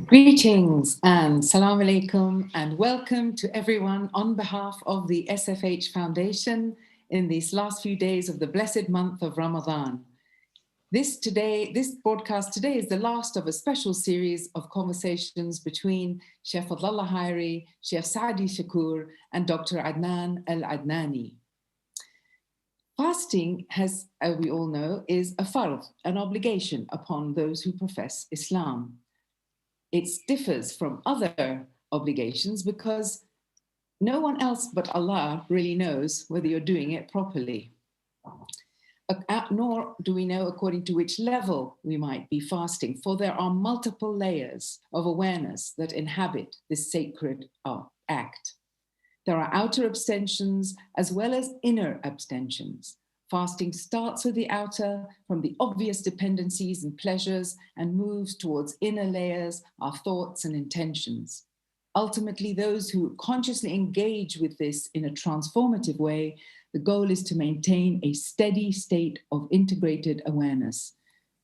Greetings and salam alaikum and welcome to everyone on behalf of the SFH Foundation in these last few days of the blessed month of Ramadan. This broadcast today is the last of a special series of conversations between Shaykh Fadhlalla Haeri, Shaykh Saadi Shakur and Dr. Adnan Aladnani. Fasting, as we all know, is a fard, an obligation upon those who profess Islam. It differs from other obligations because no one else but Allah really knows whether you're doing it properly. Nor do we know according to which level we might be fasting, for there are multiple layers of awareness that inhabit this sacred act. There are outer abstentions as well as inner abstentions. Fasting starts with the outer, from the obvious dependencies and pleasures, and moves towards inner layers, our thoughts and intentions. Ultimately, those who consciously engage with this in a transformative way, the goal is to maintain a steady state of integrated awareness,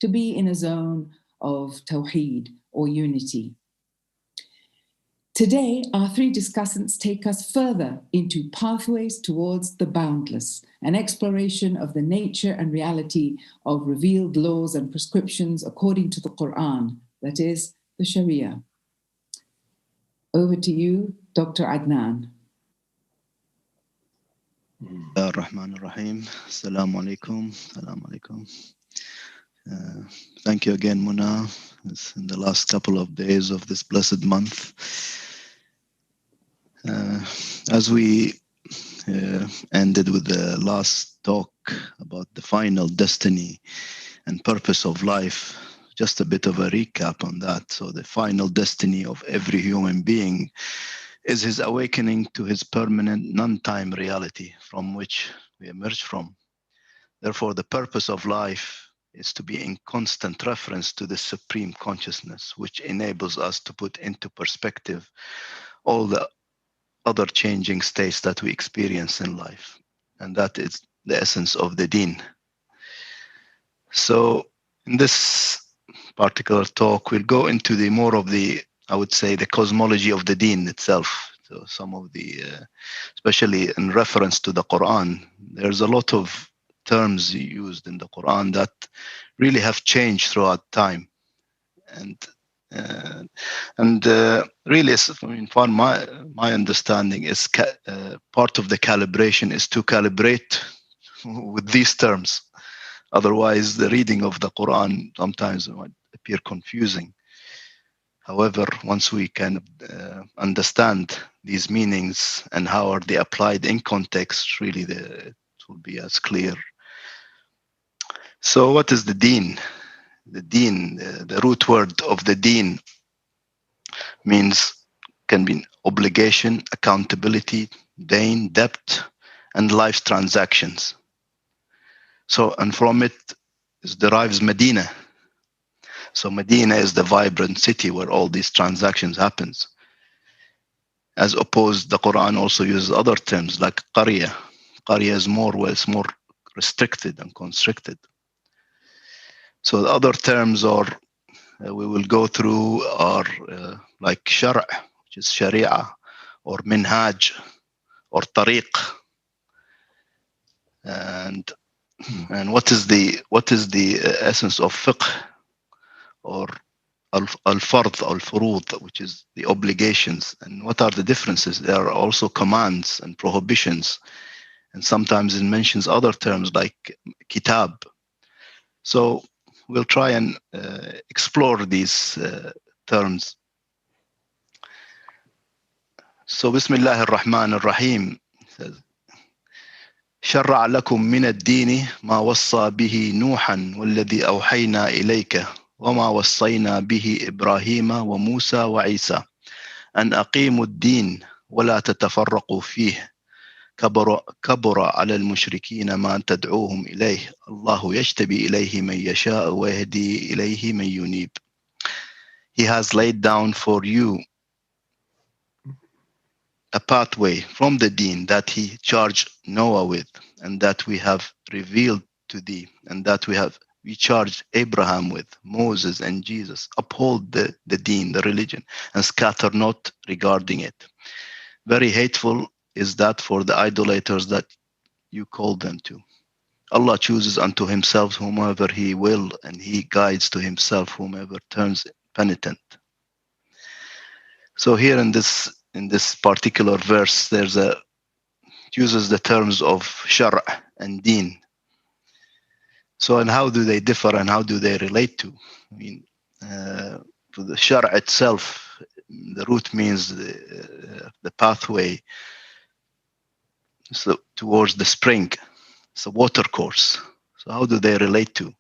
to be in a zone of tawheed or unity. Today, our three discussants take us further into pathways towards the boundless, an exploration of the nature and reality of revealed laws and prescriptions according to the Quran, that is, the Shari'a. Over to you, Dr. Adnan. Ar-Rahman Ar-Rahim. Assalamu alaikum. Assalamu alaikum. Thank you again, Muna. It's in the last couple of days of this blessed month. As we ended with the last talk about the final destiny and purpose of life, just a bit of a recap on that. So the final destiny of every human being is his awakening to his permanent non-time reality from which we emerge from. Therefore, the purpose of life is to be in constant reference to the supreme consciousness, which enables us to put into perspective all the other changing states that we experience in life. And that is the essence of the Deen. So in this particular talk, we'll go into the more of the, I would say, the cosmology of the Deen itself. So some of the, especially in reference to the Quran, there's a lot of terms used in the Quran that really have changed throughout time. And really, I mean, for my understanding is part of the calibration is to calibrate with these terms. Otherwise, the reading of the Quran sometimes might appear confusing. However, once we kind of understand these meanings and how are they applied in context, really it will be as clear. So what is the Deen? The Deen, the root word of the Deen can be obligation, accountability, dain, debt, and life transactions. So, and from it derives Medina. So Medina is the vibrant city where all these transactions happens. As opposed, the Quran also uses other terms like Qarya. Qarya is it's more restricted and constricted. So the other terms are, we will go through are like Shar', which is Shari'a, or Minhaj, or tariq. And what is the essence of fiqh, or al-fard, al-furud, which is the obligations, and what are the differences? There are also commands and prohibitions, and sometimes it mentions other terms like kitab. So we'll try and explore these terms. So Bismillah ar-Rahman ar-Rahim says, شرع لكم من الدين ما وصى به نوحا والذي أوحينا إليك وما وصينا به إبراهيم وموسى وعيسى أن أقيموا الدين ولا تتفرقوا فيه كبر على المشركين ما تدعوهم إليه الله يجتبي إليه من يشاء ويهدي إليه من ينيب. He has laid down for you a pathway from the Deen that he charged Noah with, and that we have revealed to thee, and that we charged Abraham with, Moses and Jesus. Uphold the Deen, the religion, and scatter not regarding it. Very hateful is that for the idolaters that you call them to. Allah chooses unto himself whomever he will, and he guides to himself whomever turns penitent. So here in this particular verse, it uses the terms of Shar' and Deen. So, and how do they differ and how do they relate to? I mean, for the Shar' itself, the root means the pathway, so towards the spring. It's a water course. So how do they relate to?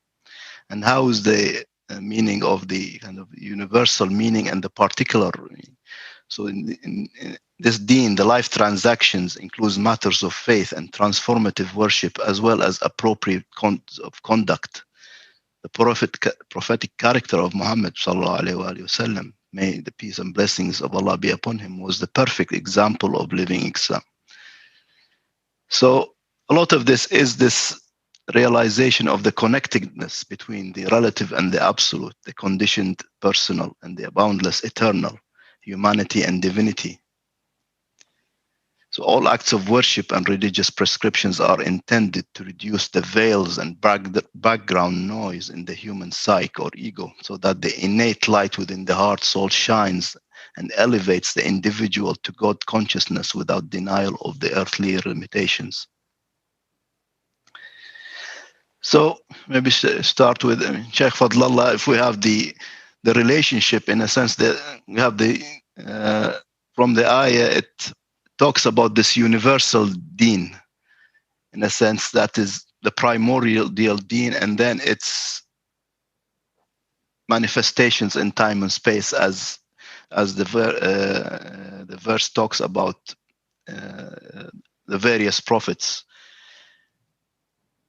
And how is the meaning of the kind of universal meaning and the particular meaning? So in this Deen, the life transactions includes matters of faith and transformative worship, as well as appropriate of conduct. The prophetic character of Muhammad sallallahu alaihi wasallam, may the peace and blessings of Allah be upon him, was the perfect example of living Islam. So a lot of this is this realization of the connectedness between the relative and the absolute, the conditioned personal and the boundless eternal, humanity and divinity. So all acts of worship and religious prescriptions are intended to reduce the veils and background noise in the human psyche or ego, so that the innate light within the heart soul shines and elevates the individual to God consciousness without denial of the earthly limitations. So maybe start with Shaykh Fadhlalla. If we have the relationship, in a sense that we have from the ayah, it talks about this universal Deen, in a sense that is the primordial Deen, and then its manifestations in time and space, as the verse talks about the various prophets.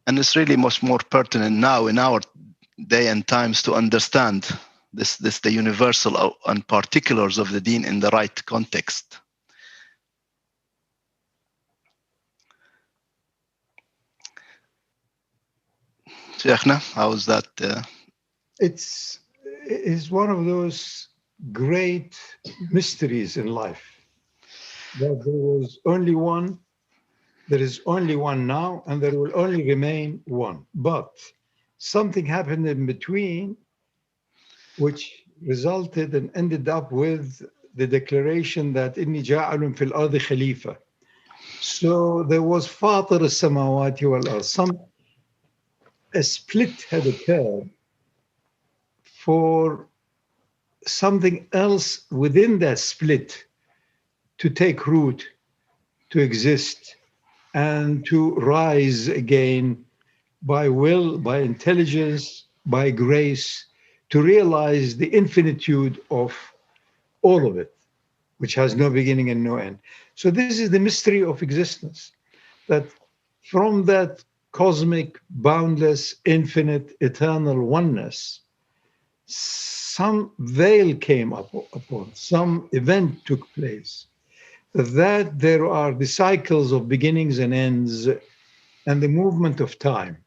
And it's really much more pertinent now in our day and times to understand the universal and particulars of the Deen in the right context. Sheikhna, how is that? It's one of those great mysteries in life, that there was only one, there is only one now, and there will only remain one. But something happened in between, which resulted and ended up with the declaration that inni ja'alun fil ardi khalifa. So there was Fatir as-samawati wal ard. A split had occurred for something else within that split to take root, to exist, and to rise again by will, by intelligence, by grace, to realize the infinitude of all of it, which has no beginning and no end. So this is the mystery of existence, that from that cosmic, boundless, infinite, eternal oneness, some veil came upon, some event took place, that there are the cycles of beginnings and ends and the movement of time,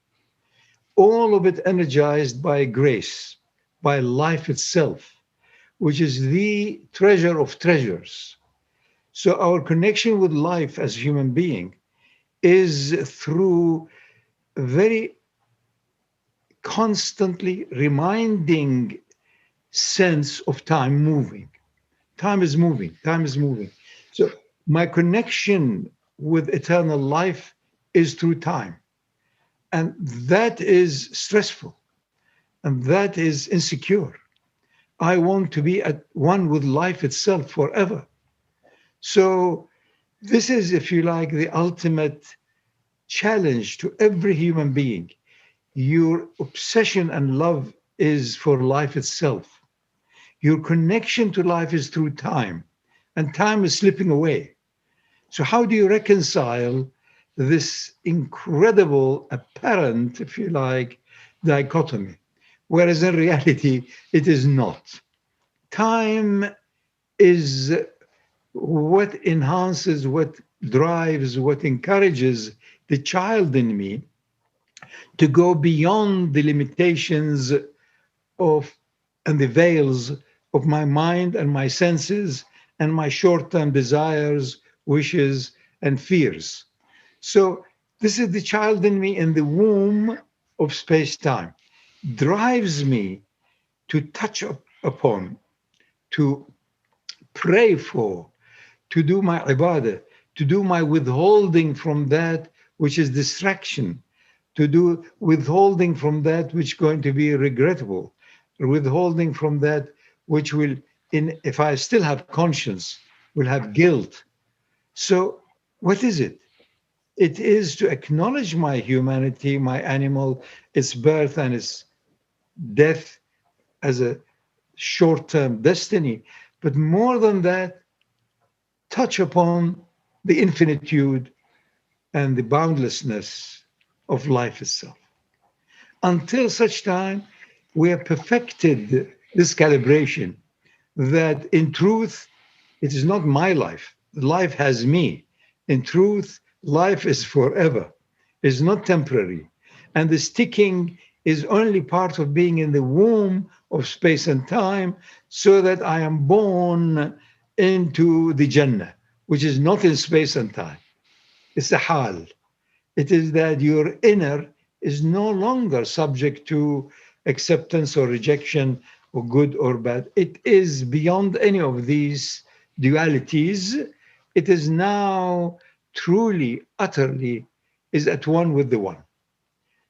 all of it energized by grace, by life itself, which is the treasure of treasures. So our connection with life as a human being is through very constantly reminding sense of time moving. Time is moving, time is moving. So my connection with eternal life is through time. And that is stressful, and that is insecure. I want to be at one with life itself forever. So this is, if you like, the ultimate challenge to every human being. Your obsession and love is for life itself. Your connection to life is through time, and time is slipping away. So how do you reconcile this incredible, apparent, if you like, dichotomy? Whereas in reality, it is not. Time is what enhances, what drives, what encourages the child in me to go beyond the limitations of and the veils of my mind and my senses and my short-term desires, wishes, and fears. So this is the child in me in the womb of space-time, drives me to touch upon, to pray for, to do my ibadah, to do my withholding from that which is distraction, to do withholding from that which is going to be regrettable, withholding from that which will, if I still have conscience, will have guilt. So what is it? It is to acknowledge my humanity, my animal, its birth and its death as a short-term destiny. But more than that, touch upon the infinitude and the boundlessness of life itself. Until such time, we have perfected this calibration that in truth, it is not my life. Life has me. In truth, life is forever, it's not temporary. And the sticking is only part of being in the womb of space and time so that I am born into the Jannah, which is not in space and time. It's a hal. It is that your inner is no longer subject to acceptance or rejection or good or bad. It is beyond any of these dualities. It is now truly, utterly is at one with the one.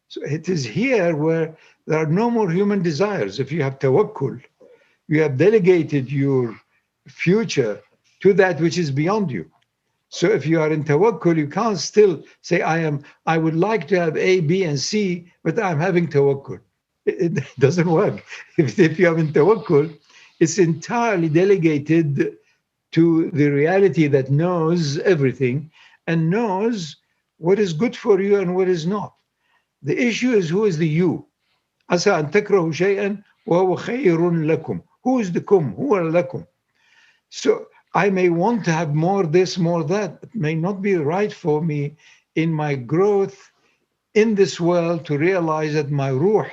So it is here where there are no more human desires. If you have tawakkul, you have delegated your future to that which is beyond you. So if you are in tawakkul, you can't still say, I would like to have A, B, and C, but I'm having tawakkul. It doesn't work. If you have in tawakkul, it's entirely delegated to the reality that knows everything and knows what is good for you and what is not. The issue is, who is the you? عسى أن تكرهوا شيئا وهو خير لكم. Who is the kum? Who are lakum? So I may want to have more this, more that. It may not be right for me in my growth in this world to realize that my ruh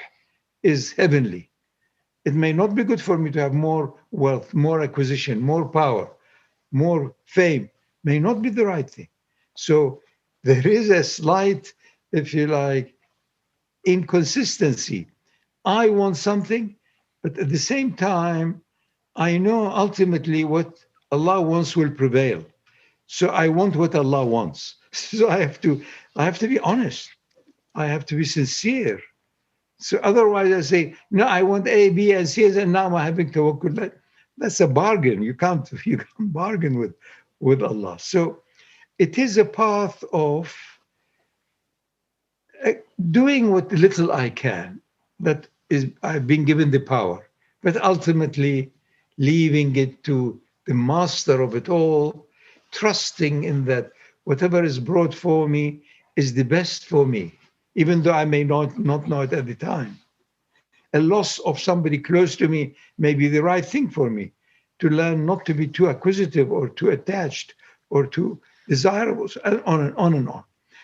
is heavenly. It may not be good for me to have more wealth, more acquisition, more power, more fame. May not be the right thing. So there is a slight, if you like, inconsistency. I want something, but at the same time, I know ultimately what Allah wants will prevail. So I want what Allah wants. So I have to be honest. I have to be sincere. So otherwise I say, no, I want A, B, and C, and now I'm having tawakkul. That's a bargain. You can't bargain with Allah. So it is a path of doing what little I can. That is, I've been given the power, but ultimately leaving it to the master of it all, trusting in that whatever is brought for me is the best for me, even though I may not know it at the time. A loss of somebody close to me may be the right thing for me, to learn not to be too acquisitive or too attached or too desirable, and on and on and on.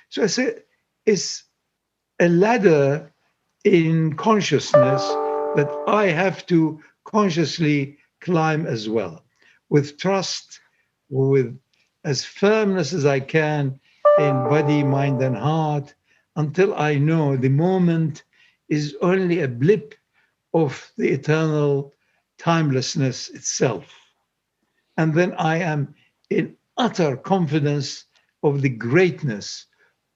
So I say it's a ladder in consciousness that I have to consciously climb as well, with trust, with as firmness as I can in body, mind, and heart, until I know the moment is only a blip of the eternal timelessness itself. And then I am in utter confidence of the greatness,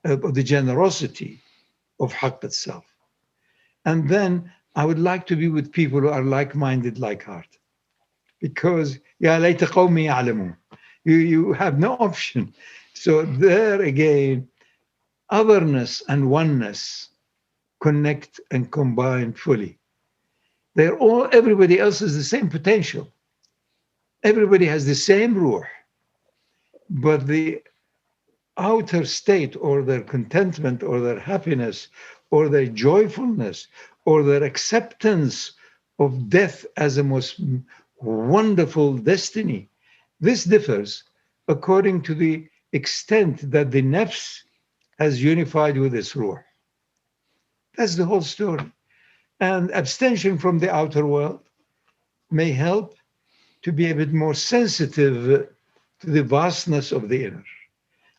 of the generosity of Haqq itself. And then I would like to be with people who are like-minded, like-hearted. Because يا ليت قومي يعلمون. You have no option. So there again, otherness and oneness connect and combine fully. Everybody else has the same potential. Everybody has the same ruh. But the outer state or their contentment or their happiness or their joyfulness or their acceptance of death as a most wonderful destiny This differs according to the extent that the nafs has unified with its ruh. That's the whole story. And abstention from the outer world may help to be a bit more sensitive to the vastness of the inner.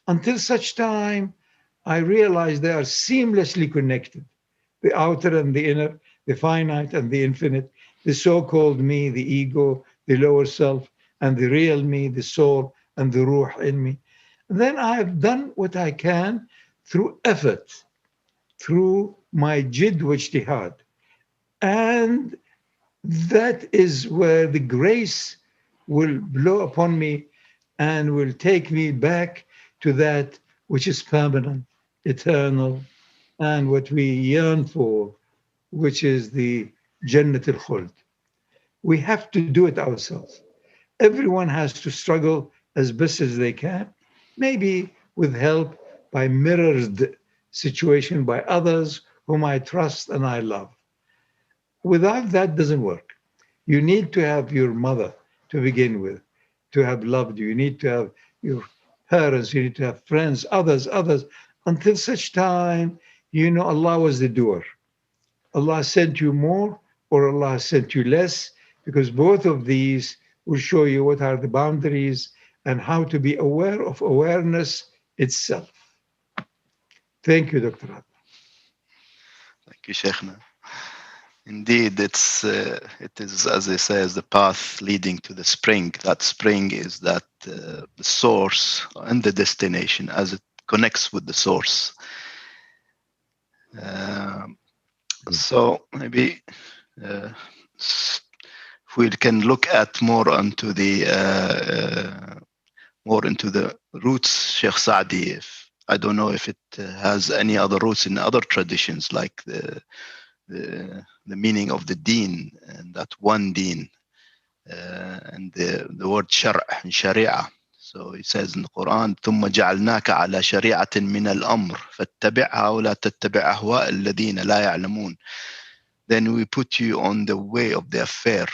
Until such time, I realize they are seamlessly connected. The outer and the inner, the finite and the infinite, the so-called me, the ego, the lower self, and the real me, the soul, and the ruh in me. Then I have done what I can through effort, through my jidd wa ijtihad. And that is where the grace will blow upon me and will take me back to that which is permanent, eternal, and what we yearn for, which is the Jannat al-Khuld. We have to do it ourselves. Everyone has to struggle as best as they can, maybe with help by mirrored situation by others whom I trust and I love. Without that, doesn't work. You need to have your mother to begin with, to have loved you. You need to have your parents, you need to have friends, others, until such time you know Allah was the doer. Allah sent you more or Allah sent you less, because both of these will show you what are the boundaries and how to be aware of awareness itself. Thank you, Dr. Adnan. Thank you, Sheikhna. Indeed, it is, as they say, as the path leading to the spring. That spring is that the source and the destination as it connects with the source. So maybe if we can look at more into the roots, Shaykh Saadi. I don't know if it has any other roots in other traditions, like the meaning of the Deen, and that one Deen, and the word and Shari'a. So it says in the Quran, ثم جعلناك على شريعة من الأمر فاتبعها ولا تتبع أهواء الذين لا يعلمون. Then we put you on the way of the affair.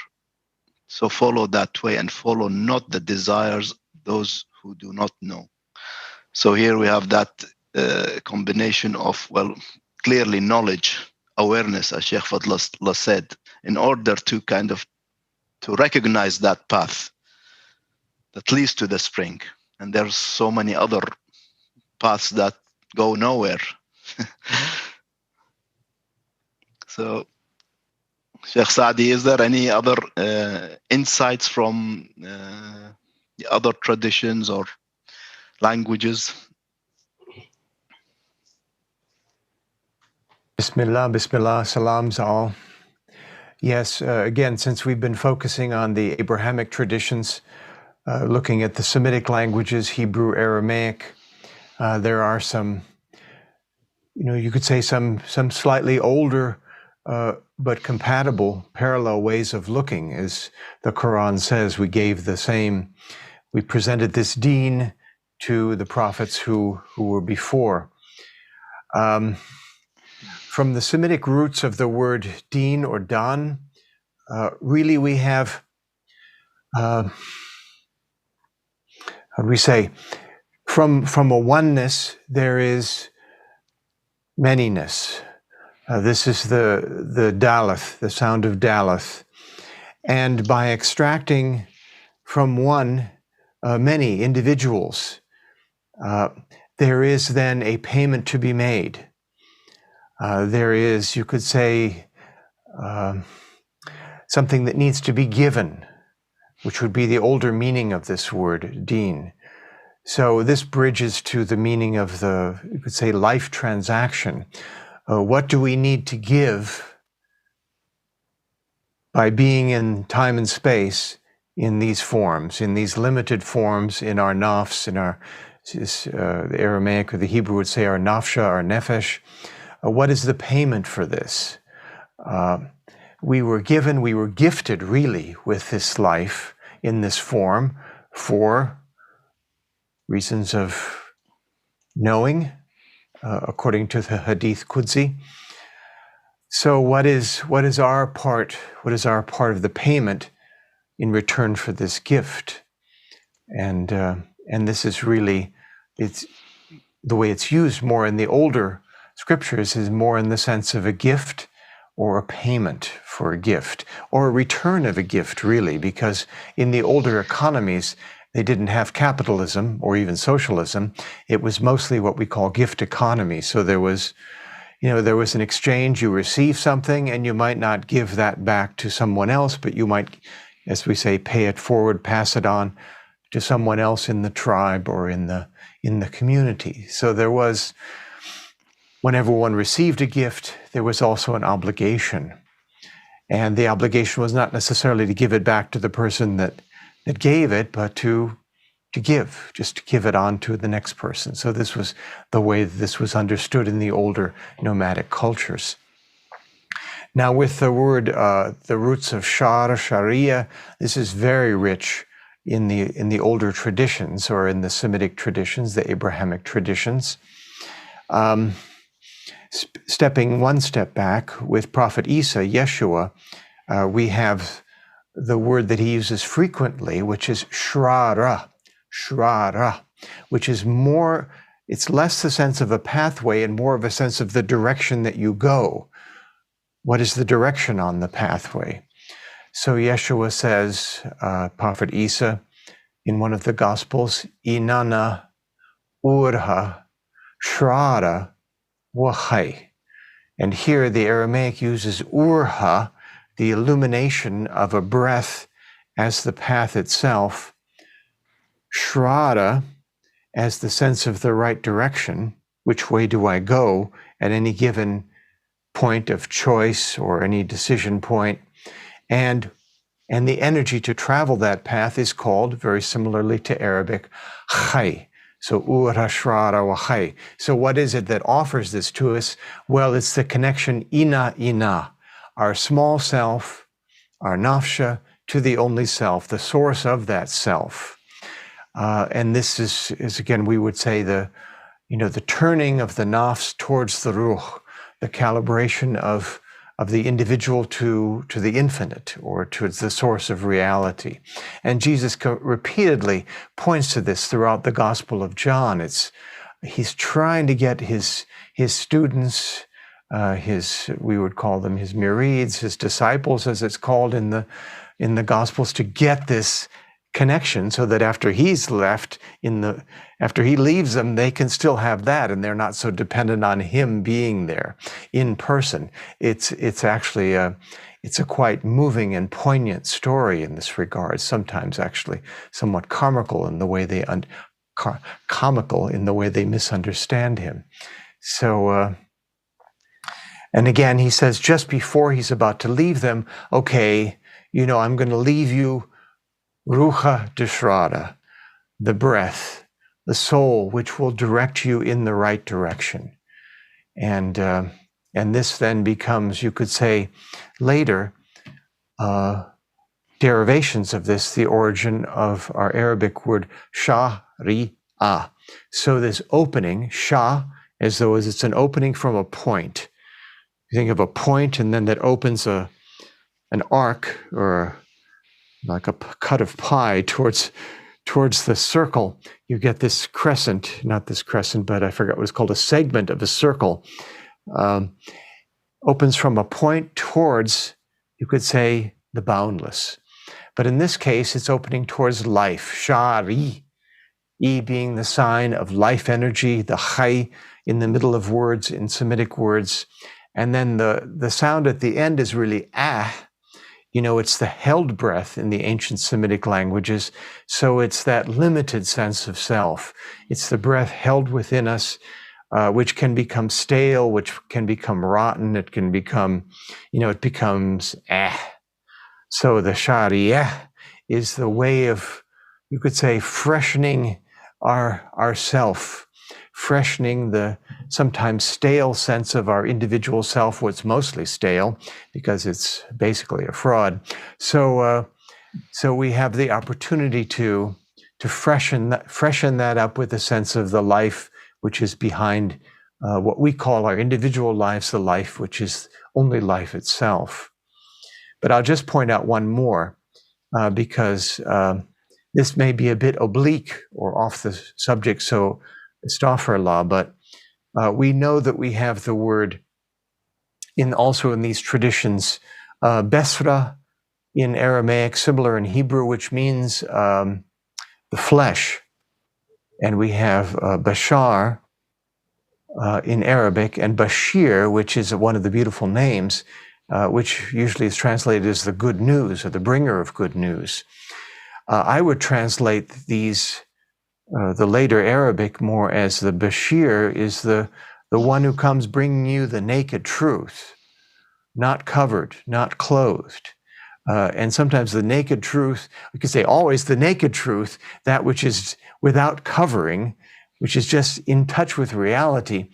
So follow that way and follow not the desires those who do not know. So here we have that combination of, well, clearly knowledge, awareness, as Shaykh Fadhlalla said, in order to kind of to recognize that path that leads to the spring. And there's so many other paths that go nowhere. So, Shaykh Saadi, is there any other insights from the other traditions or languages? Bismillah, salams all. Yes, again, since we've been focusing on the Abrahamic traditions, looking at the Semitic languages, Hebrew, Aramaic, there are some, you could say some slightly older but compatible parallel ways of looking. As the Quran says, we presented this Deen to the prophets who were before. From the Semitic roots of the word Deen or Dan, really we have, how do we say, from a oneness, there is manyness. This is the Daleth, the sound of Daleth. And by extracting from one many individuals, there is then a payment to be made. There is, you could say, something that needs to be given, which would be the older meaning of this word, Deen. So this bridges to the meaning of the, you could say, life transaction. What do we need to give by being in time and space in these forms, in these limited forms, in our nafs, in our, the Aramaic or the Hebrew would say our nafsha, our nefesh. What is the payment for this? We were gifted really with this life in this form for reasons of knowing, according to the Hadith Qudsi. So what is our part? What is our part of the payment in return for this gift? And this is really, it's the way it's used more in the older scriptures is more in the sense of a gift or a payment for a gift or a return of a gift, really, because in the older economies, they didn't have capitalism or even socialism. It was mostly what we call gift economy. So there was an exchange, you receive something and you might not give that back to someone else, but you might, as we say, pay it forward, pass it on to someone else in the tribe or in the community. So there was, whenever one received a gift, there was also an obligation. And the obligation was not necessarily to give it back to the person that gave it, but to give, just to give it on to the next person. So this was the way that this was understood in the older nomadic cultures. Now with the word, the roots of Shari'a, this is very rich in the older traditions or in the Semitic traditions, the Abrahamic traditions. Stepping one step back, with Prophet Isa, Yeshua, we have the word that he uses frequently, which is shrara, which is more, it's less the sense of a pathway and more of a sense of the direction that you go. What is the direction on the pathway? So Yeshua says, Prophet Isa, in one of the Gospels, Inana urha shrara wahai. And here the Aramaic uses urha, the illumination of a breath, as the path itself, shrada as the sense of the right direction, which way do I go at any given point of choice or any decision point, and the energy to travel that path is called, very similarly to Arabic, khay. So ura shrara wa khay. So what is it that offers this to us? Well, it's the connection ina, our small self, our nafsha, to the only self, the source of that self. And this is again, we would say the turning of the nafs towards the ruh, the calibration of the individual to the infinite or to the source of reality. And Jesus repeatedly points to this throughout the Gospel of John. He's trying to get his students, we would call them his murids, his disciples, as it's called in the Gospels, to get this connection so that after he's left, after he leaves them, they can still have that, and they're not so dependent on him being there in person. It's actually it's a quite moving and poignant story in this regard, sometimes actually somewhat comical in the way they misunderstand him. So and again, he says just before he's about to leave them, okay, I'm going to leave you Ruha Dishrada, the breath, the soul, which will direct you in the right direction. And this then becomes, you could say, later, derivations of this, the origin of our Arabic word Shari'a. So this opening, Sha, as though it's an opening from a point. You think of a point and then that opens an arc or like a cut of pie towards the circle. You get this crescent, not this crescent, but I forgot what it's called, a segment of a circle. Opens from a point towards, you could say, the boundless. But in this case, it's opening towards life, Shari, E being the sign of life energy, the Khay in the middle of words, in Semitic words. And then the sound at the end is really Ah. It's the held breath in the ancient Semitic languages. So it's that limited sense of self. It's the breath held within us, which can become stale, which can become rotten. It can become, it becomes So the Shari'a is the way of, you could say, freshening our self, freshening the sometimes stale sense of our individual self, what's mostly stale because it's basically a fraud. So we have the opportunity to freshen that up with a sense of the life which is behind what we call our individual lives, the life which is only life itself. But I'll just point out one more because this may be a bit oblique or off the subject, so astaghfirullah, but we know that we have the word also in these traditions, besra in Aramaic, similar in Hebrew, which means the flesh. And we have bashar in Arabic, and Bashir, which is one of the beautiful names, which usually is translated as the good news or the bringer of good news. I would translate these, the later Arabic, more as the Bashir is the one who comes bringing you the naked truth, not covered, not clothed. And sometimes the naked truth, we could say always the naked truth, that which is without covering, which is just in touch with reality,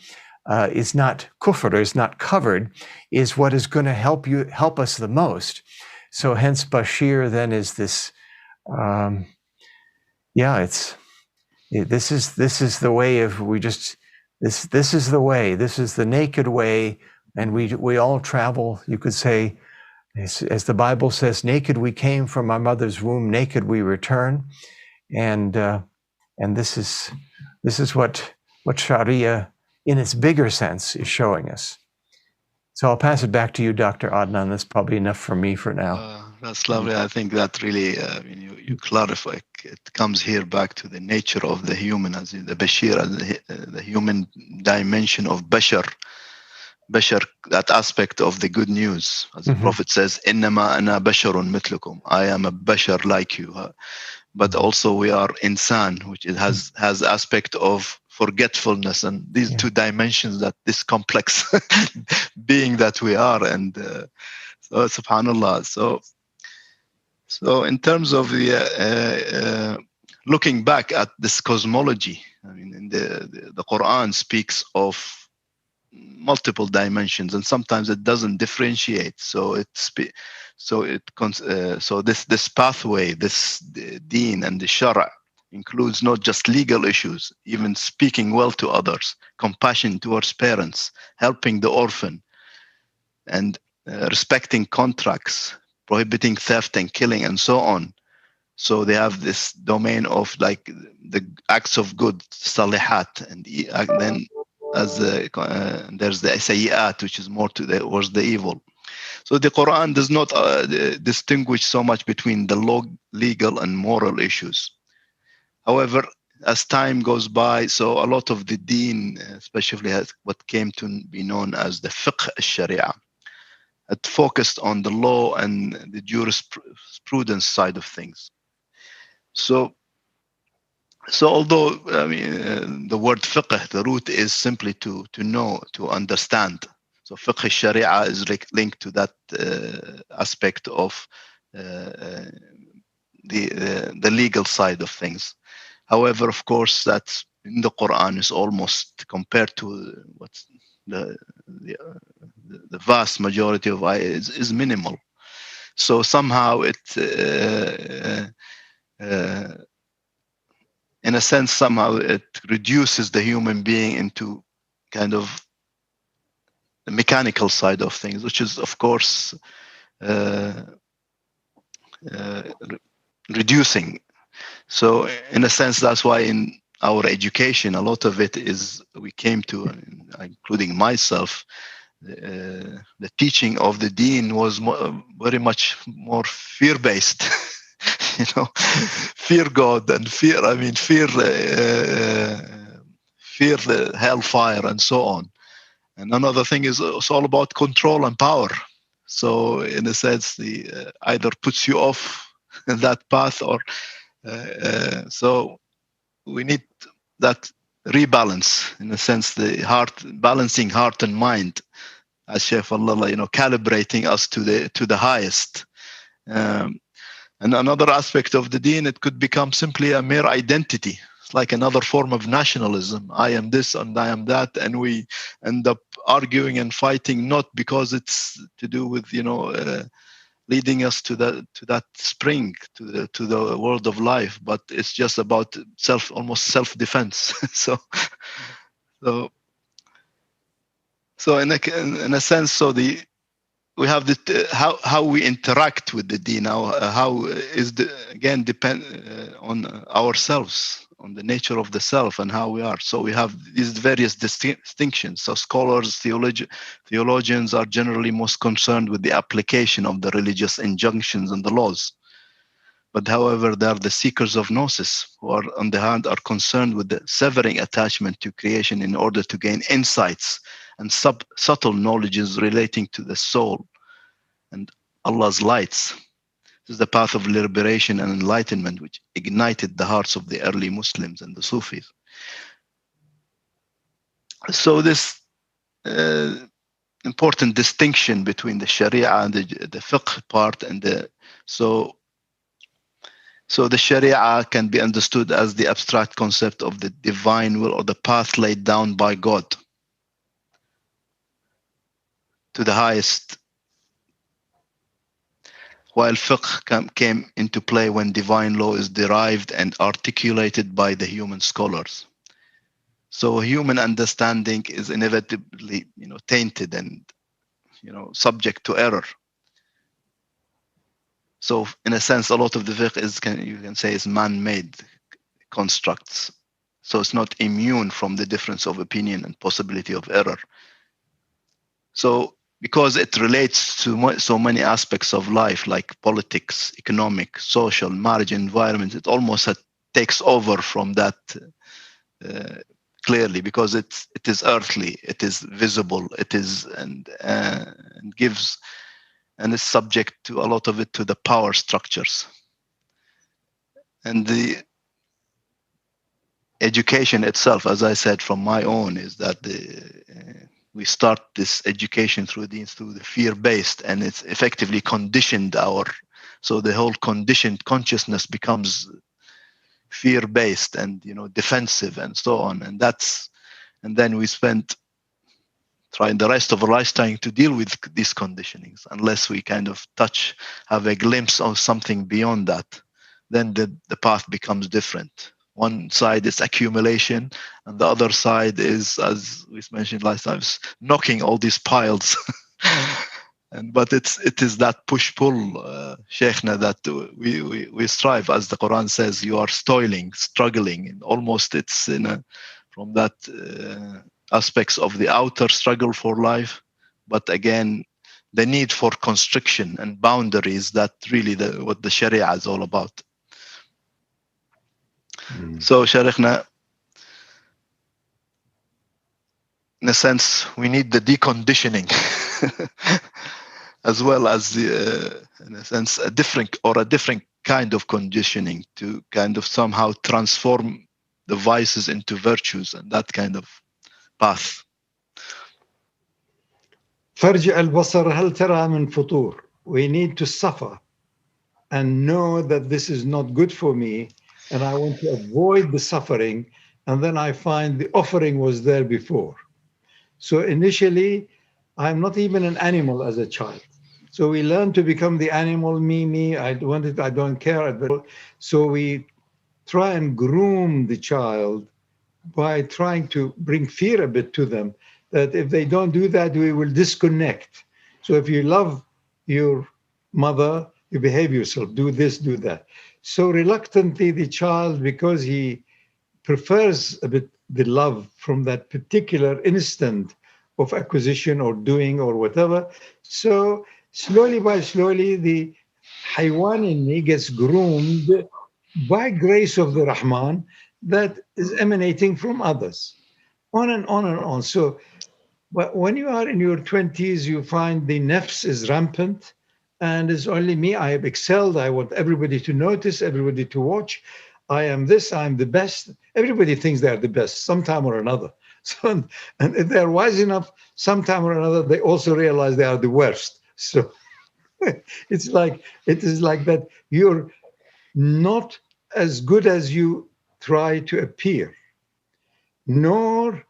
is not kufr, is not covered, is what is going to help us the most. So hence Bashir then is this, this is the way of, this is the way, this is the naked way, and we all travel, you could say, as the Bible says, naked we came from our mother's womb, naked we return, and this is what Shari'a, in its bigger sense, is showing us. So I'll pass it back to you, Dr. Adnan. That's probably enough for me for now. That's lovely. I think that really, you clarify. It comes here back to the nature of the human, as the Bashir, the human dimension of Bashar, that aspect of the good news. As the Prophet says, "Innama ana basharun mitlukum." I am a bashar like you. But also we are insan, which has aspect of forgetfulness, and these two dimensions, that this complex being that we are, and so subhanallah. So in terms of the looking back at this cosmology, I mean, in the Quran speaks of multiple dimensions, and sometimes it doesn't differentiate. So this pathway, this Deen and the Shari'a, includes not just legal issues, even speaking well to others, compassion towards parents, helping the orphan, and respecting contracts, prohibiting theft and killing, and so on. So they have this domain of like the acts of good, salihat, and then as there's the sayyat, which is more towards the evil. So the Quran does not distinguish so much between the legal and moral issues. However, as time goes by, so a lot of the Deen, especially what came to be known as the fiqh al-Shari'a, it focused on the law and the jurisprudence side of things. So although the word fiqh, the root is simply to know, to understand. So fiqh al-Shari'a is linked to that aspect of the legal side of things. However, of course, that in the Quran is almost, compared to what's the vast majority of ayahs, is minimal. So somehow it, in a sense, somehow it reduces the human being into kind of the mechanical side of things, which is, of course, reducing. So in a sense, that's why in our education, a lot of it is, we came to, including myself, the teaching of the Deen was very much more fear-based. Fear God and fear the hellfire and so on. And another thing is it's all about control and power. So in a sense, the either puts you off that path, or so we need that rebalance, in a sense, the balancing heart and mind, as Shaykh Fadhlalla, calibrating us to the highest. And another aspect of the Deen, it could become simply a mere identity. It's like another form of nationalism. I am this and I am that, and we end up arguing and fighting, not because it's to do with leading us to that spring, to the world of life, but it's just about almost self-defense. So in a sense, so we have the how we interact with the Deen. How is the again depend on ourselves, on the nature of the self and how we are. So we have these various distinctions. So scholars, theologians are generally most concerned with the application of the religious injunctions and the laws. But however, there are the seekers of gnosis who are, on the hand, are concerned with the severing attachment to creation in order to gain insights and subtle knowledges relating to the soul and Allah's lights. This is the path of liberation and enlightenment which ignited the hearts of the early Muslims and the Sufis. So this important distinction between the Sharia and the fiqh part and the so the Sharia can be understood as the abstract concept of the divine will or the path laid down by God to the highest, while fiqh came into play when divine law is derived and articulated by the human scholars. So human understanding is inevitably, tainted and, subject to error. So in a sense, a lot of the fiqh you can say is man-made constructs. So it's not immune from the difference of opinion and possibility of error. So because it relates to so many aspects of life, like politics, economic, social, marriage, environment, it almost takes over from that clearly, because it is earthly, it is visible, it is and gives and is subject to a lot of it to the power structures. And the education itself, as I said from my own, is that we start this education through the fear-based, and it's effectively conditioned so the whole conditioned consciousness becomes fear-based and defensive and so on, and then we spend trying the rest of our lives trying to deal with these conditionings. Unless we kind of have a glimpse of something beyond that, then the path becomes different. One side is accumulation, and the other side is, as we mentioned last time, knocking all these piles. But it is that push-pull, Sheikhna, that we strive. As the Quran says, you are toiling, struggling, and almost it's from that aspects of the outer struggle for life, but again, the need for constriction and boundaries, that really what the Sharia is all about. So, Sharikhna, in a sense, we need the deconditioning as well as in a sense, a different kind of conditioning to kind of somehow transform the vices into virtues, and that kind of path. فارجع البصر هل ترى من فطور. We need to suffer and know that this is not good for me, and I want to avoid the suffering, and then I find the offering was there before. So initially, I'm not even an animal as a child. So we learn to become the animal, me, I don't care. So we try and groom the child by trying to bring fear a bit to them, that if they don't do that, we will disconnect. So if you love your mother, you behave yourself, do this, do that. So reluctantly, the child, because he prefers a bit the love from that particular instant of acquisition or doing or whatever, so slowly by slowly, the haywan in me gets groomed by grace of the Rahman that is emanating from others, on and on and on. So but when you are in your 20s, you find the nafs is rampant, and it's only me. I have excelled. I want everybody to notice, everybody to watch. I am this, I'm the best. Everybody thinks they're the best sometime or another. So, and if they're wise enough, sometime or another, they also realize they are the worst. So it is like that. You're not as good as you try to appear, nor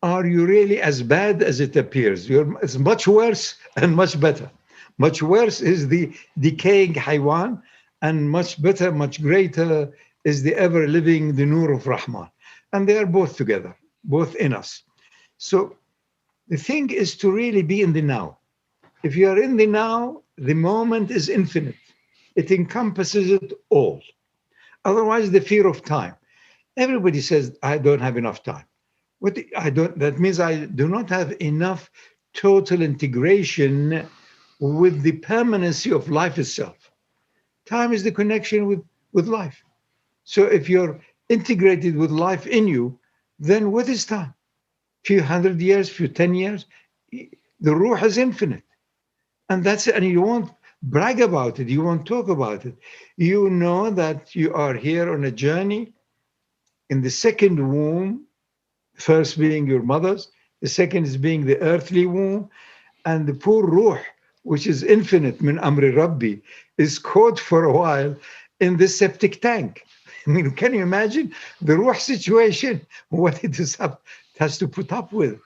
are you really as bad as it appears. It's much worse and much better. Much worse is the decaying haywan, and much better, much greater is the ever-living, the Nur of Rahman. And they are both together, both in us. So the thing is to really be in the now. If you are in the now, the moment is infinite. It encompasses it all. Otherwise, the fear of time. Everybody says, I don't have enough time. What I don't, that means I do not have enough total integration with the permanency of life itself. Time is the connection with life. So if you're integrated with life in you, then what is time? Few hundred years, few 10 years, the ruh is infinite. And that's it. And you won't brag about it. You won't talk about it. You know that you are here on a journey in the second womb, first being your mother's, the second is being the earthly womb, and the poor ruh, which is infinite, min amri Rabbi, is caught for a while in this septic tank. I mean, can you imagine the ruh situation, what it has to put up with?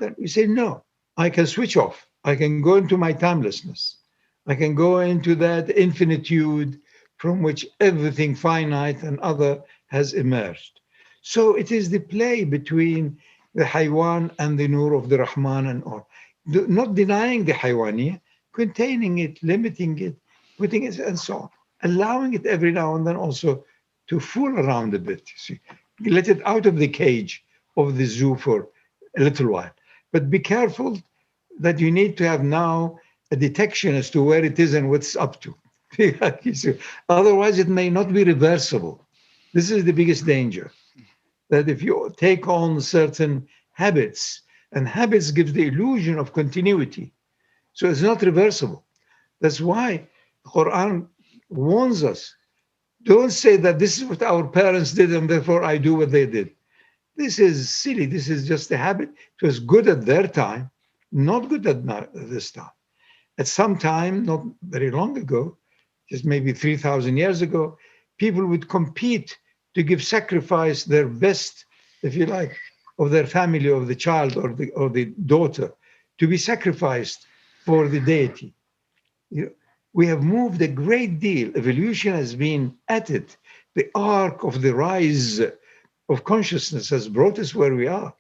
Then we say, no, I can switch off. I can go into my timelessness. I can go into that infinitude from which everything finite and other has emerged. So it is the play between the haywan and the nur of the Rahman and all. Not denying the haywaniyah, containing it, limiting it, putting it, and so on. Allowing it every now and then also to fool around a bit, you see. Let it out of the cage of the zoo for a little while. But be careful that you need to have now a detection as to where it is and what's up to. Otherwise, it may not be reversible. This is the biggest danger. That if you take on certain habits, and habits give the illusion of continuity, so it's not reversible. That's why the Quran warns us. Don't say that this is what our parents did and therefore I do what they did. This is silly. This is just a habit. It was good at their time, not good at this time. At some time, not very long ago, just maybe 3,000 years ago, people would compete to give sacrifice their best, if you like, of their family, of the child or the daughter, to be sacrificed for the deity. We have moved a great deal. Evolution has been at it. The arc of the rise of consciousness has brought us where we are.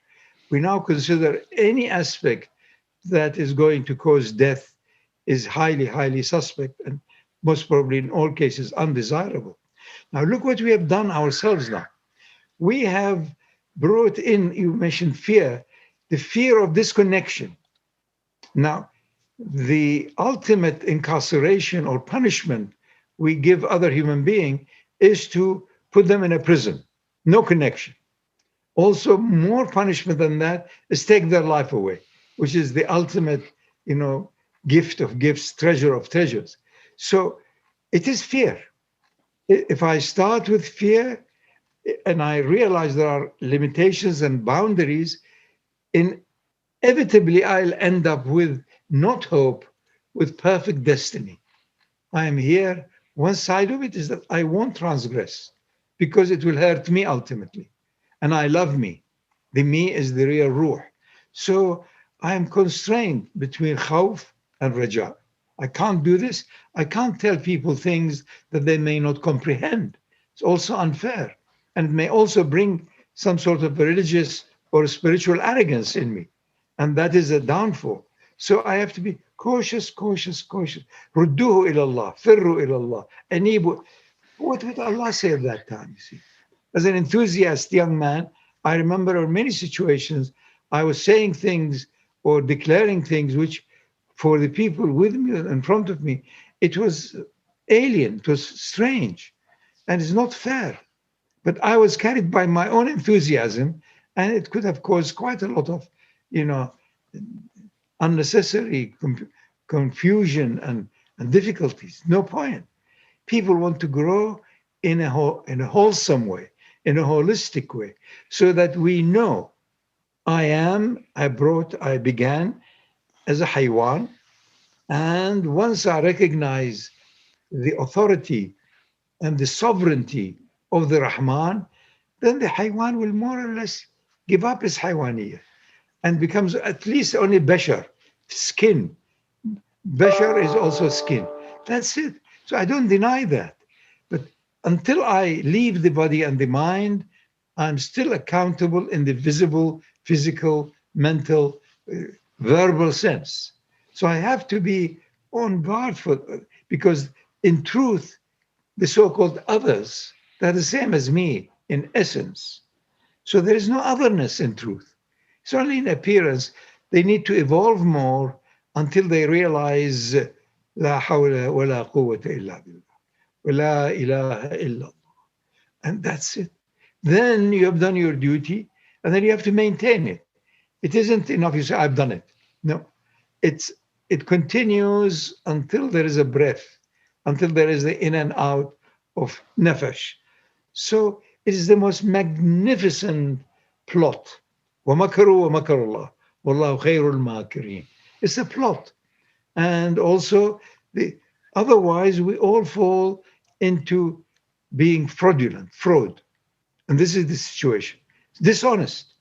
We now consider any aspect that is going to cause death is highly, highly suspect and most probably in all cases undesirable. Now look what we have done ourselves now. We have brought in, you mentioned fear, the fear of disconnection. Now, the ultimate incarceration or punishment we give other human being is to put them in a prison, no connection. Also, more punishment than that is take their life away, which is the ultimate, gift of gifts, treasure of treasures. So it is fear. If I start with fear and I realize there are limitations and boundaries, inevitably I'll end up with not hope, with perfect destiny. I am here. One side of it is that I won't transgress because it will hurt me ultimately. And I love me. The me is the real ruh. So I am constrained between khawf and raja. I can't do this. I can't tell people things that they may not comprehend. It's also unfair and may also bring some sort of religious or spiritual arrogance in me. And that is a downfall. So I have to be cautious, cautious, cautious. Rudduhu ilallah, firru ilallah, anibu. What would Allah say at that time, you see? As an enthusiast young man, I remember in many situations, I was saying things or declaring things which for the people with me in front of me, it was alien, it was strange, and it's not fair. But I was carried by my own enthusiasm, and it could have caused quite a lot of, unnecessary confusion and difficulties. No point. People want to grow in a wholesome way, in a holistic way, so that we know I began as a haywan, and once I recognize the authority and the sovereignty of the Rahman, then the haywan will more or less give up his haywaniyah and becomes at least only bashar, skin. Bashar is also skin. That's it. So I don't deny that. But until I leave the body and the mind, I'm still accountable in the visible, physical, mental, verbal sense. So I have to be on guard because in truth, the so-called others, they're the same as me in essence. So there is no otherness in truth. It's only in appearance. They need to evolve more until they realize La hawla wa la quwwata illa billah. Wa la ilaha illa. And that's it. Then you have done your duty, and then you have to maintain it. It isn't enough you say, I've done it. No. It's it continues until there is a breath, until there is the in and out of nefesh. So it is the most magnificent plot. وَمَكَرُوا وَمَكَرُ اللَّهُ وَاللَّهُ خَيْرُ الْمَاكِرِينَ. It's a plot. And also, otherwise, we all fall into being fraudulent, fraud. And this is the situation. It's dishonest.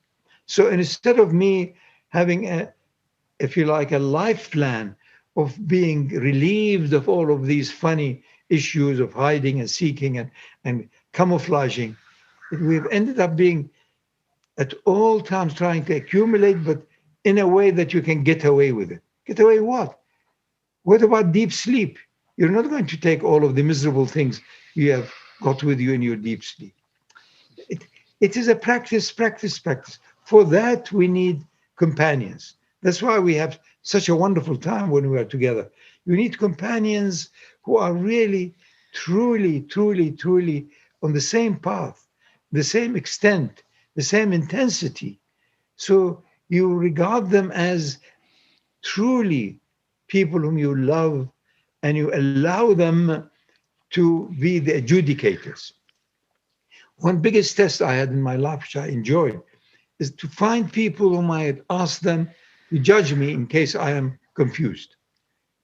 So instead of me having if you like, a life plan of being relieved of all of these funny issues of hiding and seeking and camouflaging, we've ended up being at all times trying to accumulate, but in a way that you can get away with it. Get away what? What about deep sleep? You're not going to take all of the miserable things you have got with you in your deep sleep. It is a practice. For that, we need companions. That's why we have such a wonderful time when we are together. You need companions who are really, truly on the same path, the same extent, the same intensity. So you regard them as truly people whom you love, and you allow them to be the adjudicators. One biggest test I had in my life, which I enjoyed, is to find people whom I had asked them to judge me in case I am confused.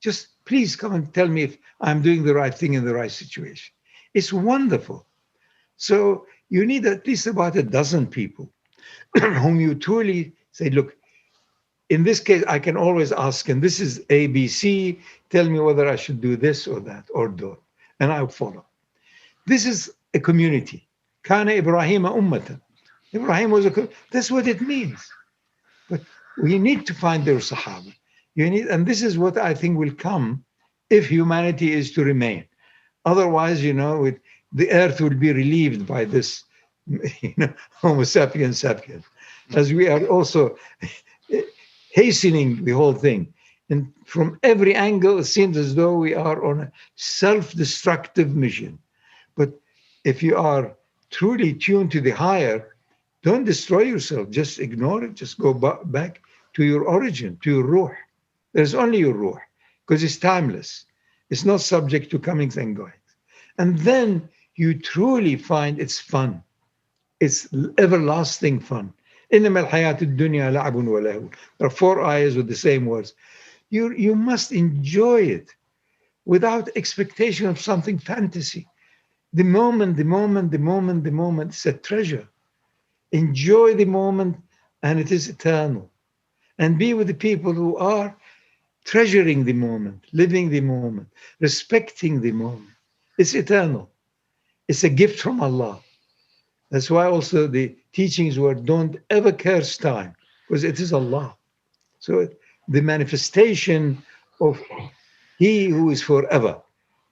Just please come and tell me if I'm doing the right thing in the right situation. It's wonderful. So you need at least about a dozen people whom you truly say, look, in this case, I can always ask, and this is A, B, C, tell me whether I should do this or that or do, and I'll follow. This is a community. Kana Ibrahim ummatan. Ibrahim was that's what it means. But we need to find their Sahaba. And this is what I think will come if humanity is to remain. Otherwise, the earth will be relieved by this, Homo sapiens sapiens, as we are also hastening the whole thing. And from every angle, it seems as though we are on a self-destructive mission. But if you are truly tuned to the higher, don't destroy yourself. Just ignore it. Just go back to your origin, to your ruh. There's only your ruh, because it's timeless. It's not subject to comings and goings. And then you truly find it's fun. It's everlasting fun. إِنَّمَا الْحَيَاةُ الدُّنْيَا لَعْبٌ وَلَهْوٌ. There are 4 ayahs with the same words. You must enjoy it without expectation of something fantasy. The moment, it's a treasure. Enjoy the moment, and it is eternal. And be with the people who are treasuring the moment, living the moment, respecting the moment. It's eternal. It's a gift from Allah. That's why also the teachings were don't ever curse time, because it is Allah. So the manifestation of He who is forever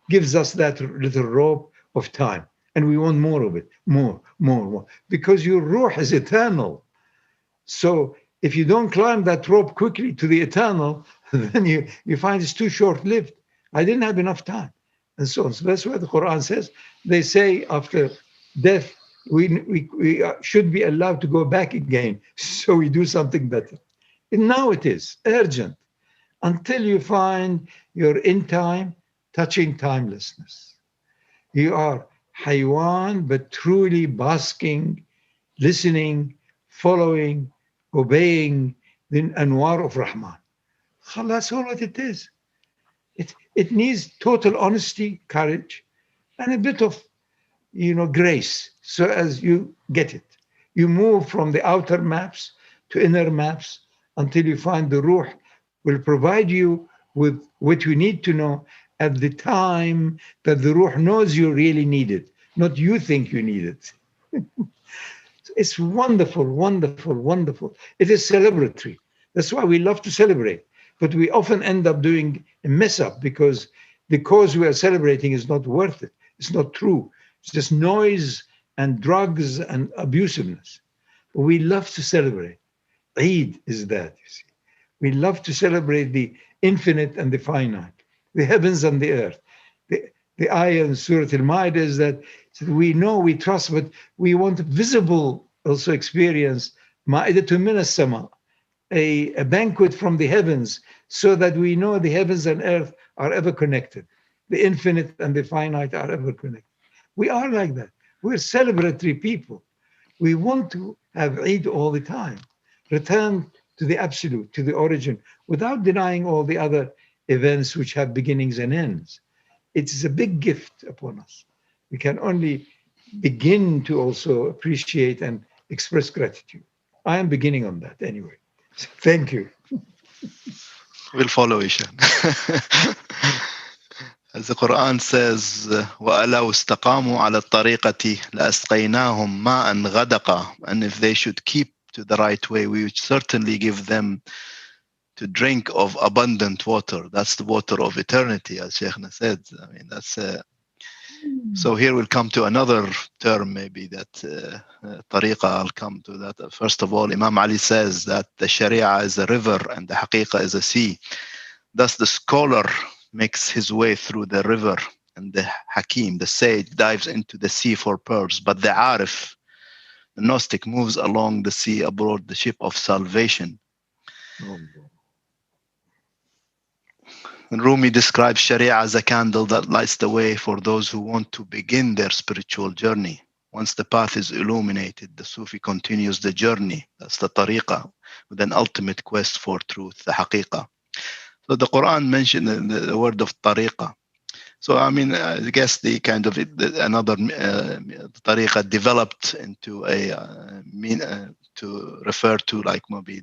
gives us that little rope of time. And we want more of it, more. Because your ruh is eternal. So if you don't climb that rope quickly to the eternal, then you find it's too short-lived. I didn't have enough time. And so on. So that's why the Quran says, they say after death, we should be allowed to go back again. So we do something better. And now it is urgent until you find you're in time, touching timelessness. You are haywan, but truly basking, listening, following, obeying the anwar of Rahman. That's all what it is. It needs total honesty, courage, and a bit of, grace, so as you get it. You move from the outer maps to inner maps until you find the ruh will provide you with what you need to know at the time that the ruh knows you really need it, not you think you need it. It's wonderful. It is celebratory. That's why we love to celebrate. but we often end up doing a mess up because the cause we are celebrating is not worth it. It's not true. It's just noise and drugs and abusiveness. We love to celebrate. Eid is that, you see. We love to celebrate the infinite and the finite, the heavens and the earth. The ayah in Surah Al-Ma'idah is that we know, we trust, but we want a visible also experience, Ma'idatun min as-sama, a banquet from the heavens, so that we know the heavens and earth are ever connected. The infinite and the finite are ever connected. We are like that. We're celebratory people. We want to have Eid all the time. Return to the absolute, to the origin, without denying all the other events which have beginnings and ends. It is a big gift upon us. We can only begin to also appreciate and express gratitude. I am beginning on that anyway. So thank you. We'll follow Isha. As the Quran says, وَأَلَوْ اسْتَقَامُوا عَلَى الطَّرِيقَةِ لَأَسْقَيْنَاهُمْ مَاءً غَدَقًا. And if they should keep to the right way, we would certainly give them to drink of abundant water. That's the water of eternity, as Shaykhna said. I mean, that's so here we'll come to another term, maybe that tariqa. I'll come to that. First of all, Imam Ali says that the Shari'a is a river and the haqiqa is a sea. Thus the scholar makes his way through the river, and the hakim, the sage, dives into the sea for pearls. But the arif, the Gnostic, moves along the sea aboard the ship of salvation. And Rumi describes Sharia as a candle that lights the way for those who want to begin their spiritual journey. Once the path is illuminated, the Sufi continues the journey. That's the tariqa, with an ultimate quest for truth, the haqiqa. So the Quran mentioned the word of tariqa. So I mean, I guess the kind of another tariqa developed into a to refer to like maybe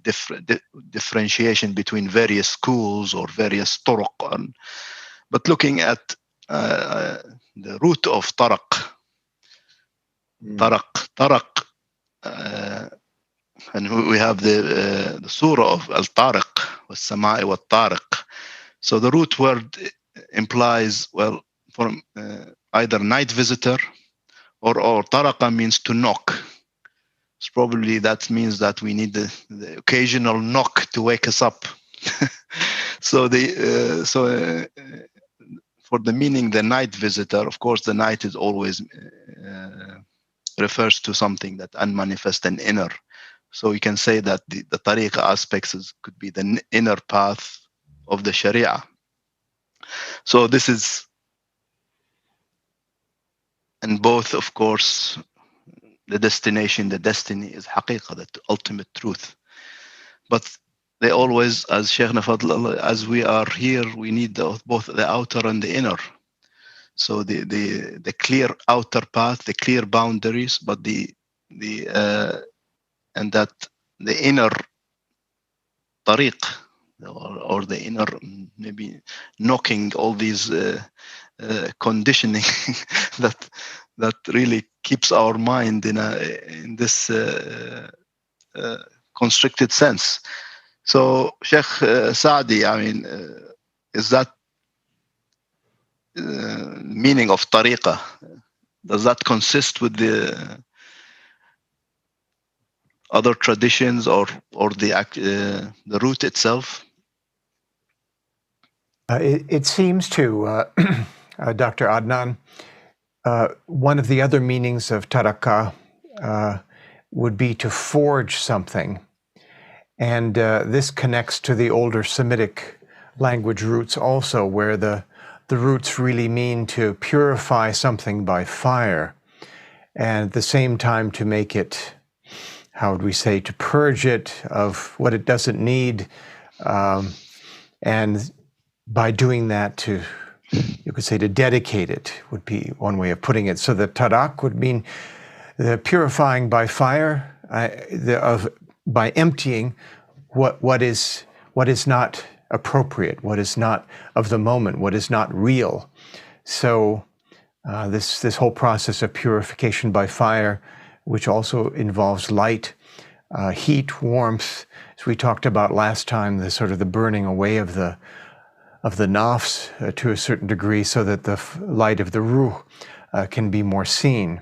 differentiation between various schools or various turuq. But looking at the root of taraq, and we have the surah of al-tariq, was-sama'i wa-tariq. So the root word implies, well, from either night visitor or taraqa means to knock. So probably that means that we need the occasional knock to wake us up. So for the meaning, the night visitor, of course, the night is always refers to something that unmanifest and inner. So we can say that the tariqa aspects could be the inner path of the Sharia. So this is, and both, of course, the destination, the destiny is haqiqa, the ultimate truth. But they always, as Shaykh Fadhlalla, as we are here, we need both the outer and the inner. So the clear outer path, the clear boundaries, but and that the inner tariq, or the inner maybe knocking, all these conditioning that really keeps our mind in this constricted sense. So Shaykh Saadi, I mean, is that meaning of tariqa? Does that consist with the other traditions or the root itself? It seems to, Dr. Adnan, one of the other meanings of tariqa would be to forge something. And this connects to the older Semitic language roots also, where the roots really mean to purify something by fire, and at the same time to make it, how would we say, to purge it of what it doesn't need, and by doing that, you could say, to dedicate it would be one way of putting it. So the taraq would mean the purifying by fire, by emptying what is not appropriate, what is not of the moment, what is not real. So this whole process of purification by fire, which also involves light, heat, warmth, as we talked about last time, the sort of the burning away of the nafs to a certain degree, so that the light of the ruh can be more seen.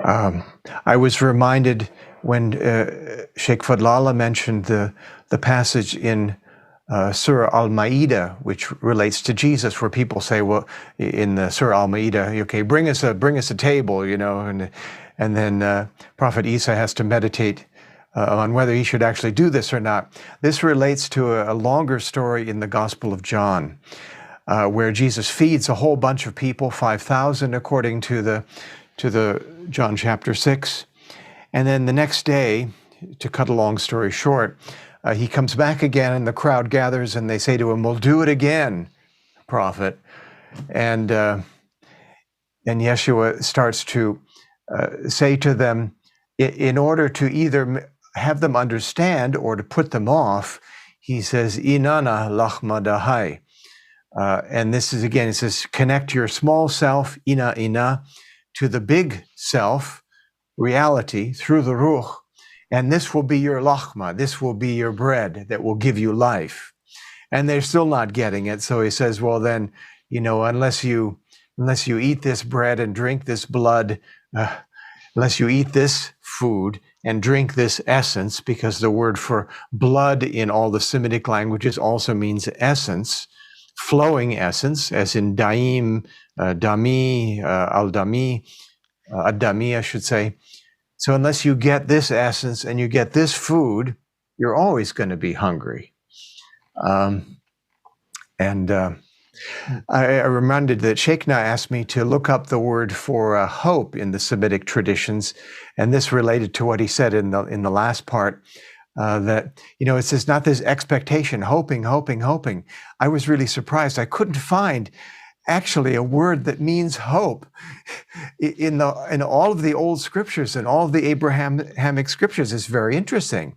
I was reminded when Shaykh Fadhlalla mentioned the passage in Surah Al-Ma'idah, which relates to Jesus, where people say, well, in the Surah Al-Ma'idah, okay, bring us a table, and then Prophet Isa has to meditate on whether he should actually do this or not. This relates to a longer story in the Gospel of John, where Jesus feeds a whole bunch of people, 5,000 according to the John chapter 6. And then the next day, to cut a long story short, he comes back again and the crowd gathers and they say to him, "We'll do it again, prophet." And Yeshua starts to say to them, in order to either have them understand or to put them off, he says, "Inana lachmadahai." And this is, again, it says, connect your small self, ina, to the big self, reality, through the ruh. And this will be your lachma, this will be your bread that will give you life. And they're still not getting it. So he says, well, then, unless you eat this bread and drink this blood, unless you eat this food and drink this essence, because the word for blood in all the Semitic languages also means essence, flowing essence, as in daim, dami, al-dami, ad-dami, I should say. So unless you get this essence and you get this food, you're always going to be hungry. I reminded that Sheikhna asked me to look up the word for hope in the Semitic traditions, and this related to what he said in the last part, that, it says not this expectation, hoping. I was really surprised. I couldn't find actually a word that means hope in all of the old scriptures and all of the Abrahamic scriptures. Is very interesting.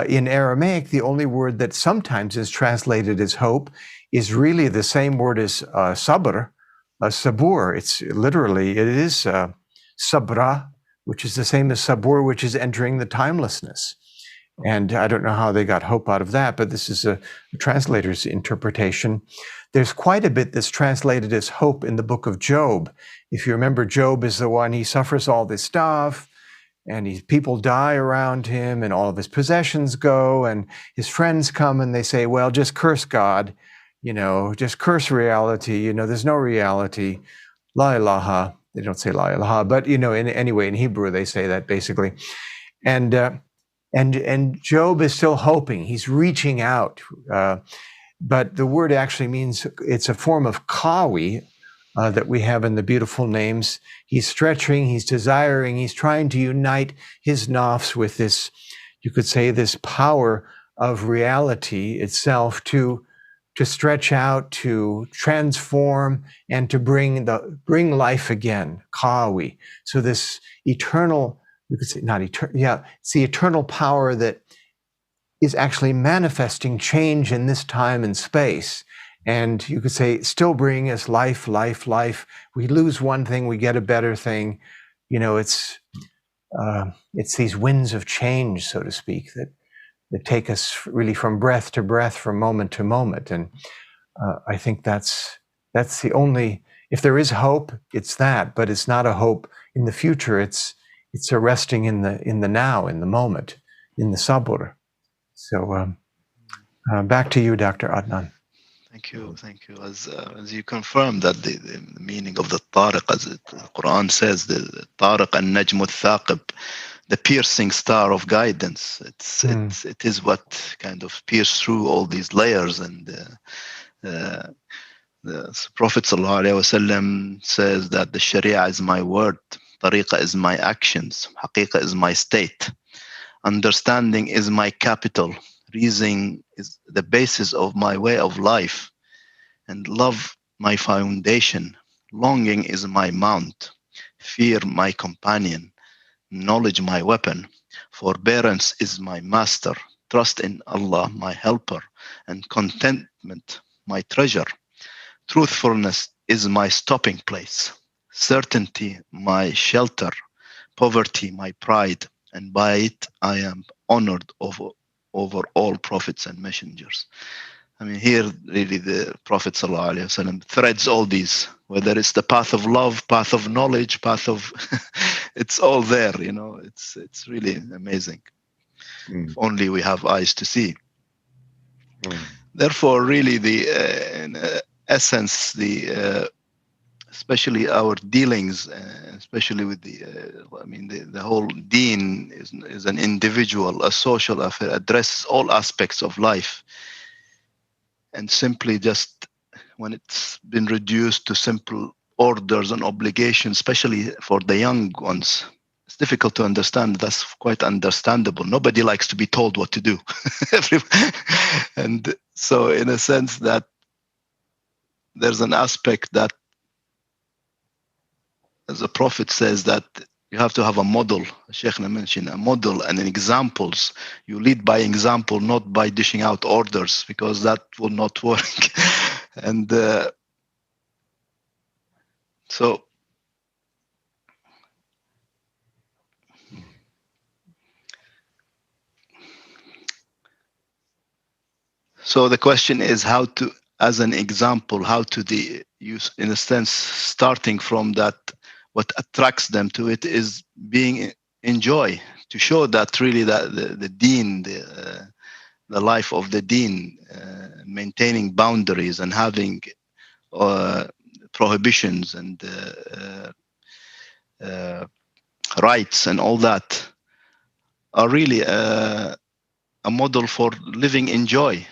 In Aramaic, the only word that sometimes is translated as hope is really the same word as sabr, sabur. It is sabra, which is the same as sabur, which is entering the timelessness. And I don't know how they got hope out of that, but this is a translator's interpretation. There's quite a bit that's translated as hope in the book of Job. If you remember, Job is the one, he suffers all this stuff, and people die around him, and all of his possessions go, and his friends come and they say, well, just curse God, just curse reality, there's no reality. La ilaha, they don't say la ilaha, but anyway, in Hebrew they say that basically. And Job is still hoping, he's reaching out, but the word actually means, it's a form of kawi that we have in the beautiful names. He's stretching, he's desiring, he's trying to unite his nafs with this, you could say, this power of reality itself to stretch out, to transform, and to bring life again, kawi. So this eternal, you could say, not eternal, it's the eternal power that is actually manifesting change in this time and space. And you could say, still bring us life. We lose one thing, we get a better thing. It's these winds of change, so to speak, that take us really from breath to breath, from moment to moment. And I think that's the only, if there is hope, it's that, but it's not a hope in the future. It's a resting in the now, in the moment, in the sabr. So back to you, Dr. Adnan. Thank you. As you confirmed that the meaning of the tariq, as the Quran says, the tariq al-najm al-thaqib, the piercing star of guidance. It is what kind of pierces through all these layers. And the Prophet ﷺ says that the Shari'a is my word, tariqa is my actions, haqiqa is my state, understanding is my capital, reason is the basis of my way of life, and love my foundation, longing is my mount, fear my companion, knowledge my weapon, forbearance is my master, trust in Allah my helper, and contentment my treasure. Truthfulness is my stopping place, certainty my shelter, poverty my pride, and by it I am honored over all prophets and messengers. I mean, here really the Prophet ﷺ threads all these, whether it's the path of love, path of knowledge, path of, it's all there, you know, it's really amazing. If only we have eyes to see. Therefore, really in essence, especially our dealings, especially with the whole Deen is an individual, a social affair, addresses all aspects of life. And simply just when it's been reduced to simple orders and obligations, especially for the young ones, it's difficult to understand. That's quite understandable. Nobody likes to be told what to do. And so in a sense that there's an aspect that, as the Prophet says, that you have to have a model. Sheikh mentioned a model and examples. You lead by example, not by dishing out orders, because that will not work. And so the question is how to, as an example, how to use, in a sense, starting from that, what attracts them to it is being in joy, to show that really that the Deen, the life of the Deen, maintaining boundaries and having prohibitions and rights and all that are really a model for living in joy.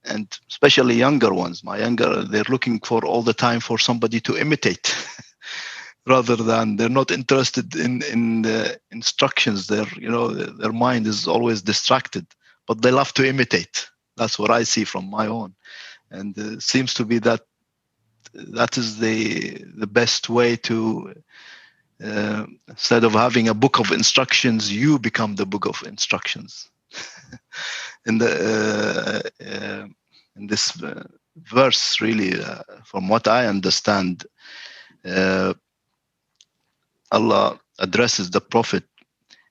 And especially younger ones, they're looking for all the time for somebody to imitate rather than, they're not interested in the instructions. Their mind is always distracted, but they love to imitate. That's what I see from my own. And it seems to be that is the best way to, instead of having a book of instructions, you become the book of instructions. In this verse, really, from what I understand, Allah addresses the Prophet,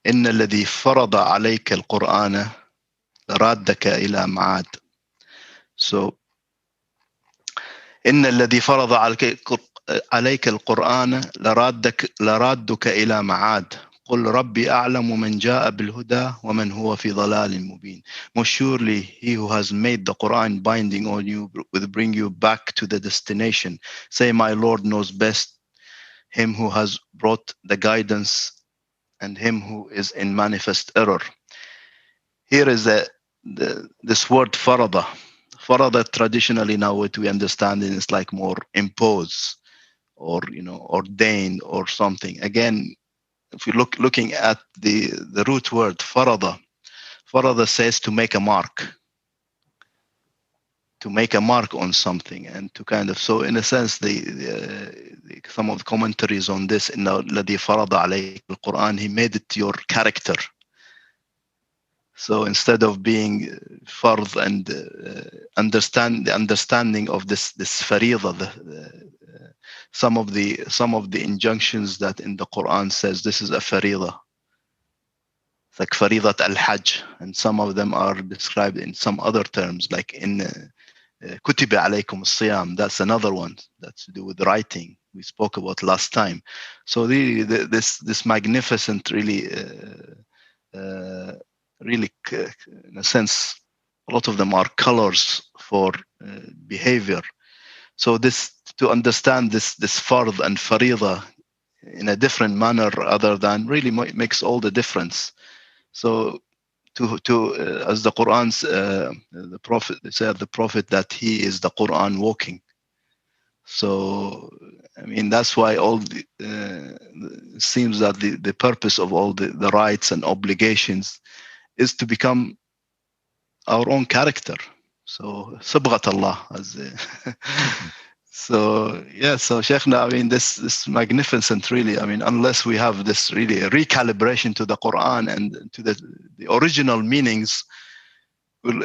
إن الذي فرض عليك القرآن لرادك إلى معاد. So, إن الذي فرض عليك القرآن لرادك إلى معاد. قل ربي أعلم من جاء بالهدى ومن هو في ضلال مبين. Most surely he who has made the Quran binding on you will bring you back to the destination. Say, my Lord knows best him who has brought the guidance and him who is in manifest error. Here is this word farada. Farada, traditionally now what we understand is like more impose or ordained or something. Again, if we looking at the root word farada says to make a mark on something, and to kind of, so in a sense, some of the commentaries on this, in الذي فرض عليك القرآن, he made it your character. So instead of being fard and understanding of this farida, some of the injunctions that in the Quran says this is a farida, like faridat al-hajj, and some of them are described in some other terms, like in kutiba alaykum as-siyam. That's another one that's to do with writing, we spoke about last time. So this magnificent, really in a sense, a lot of them are colors for behavior. So to understand this fard and farida in a different manner other than, really makes all the difference. So as the Quran's the Prophet said, the Prophet, that he is the Quran walking. So I mean, that's why it seems that the purpose of all the rights and obligations is to become our own character. So Subghat Allah, so yeah, so Shaykhna, I mean, this magnificent, really, I mean, unless we have this really recalibration to the Quran and to the original meanings, in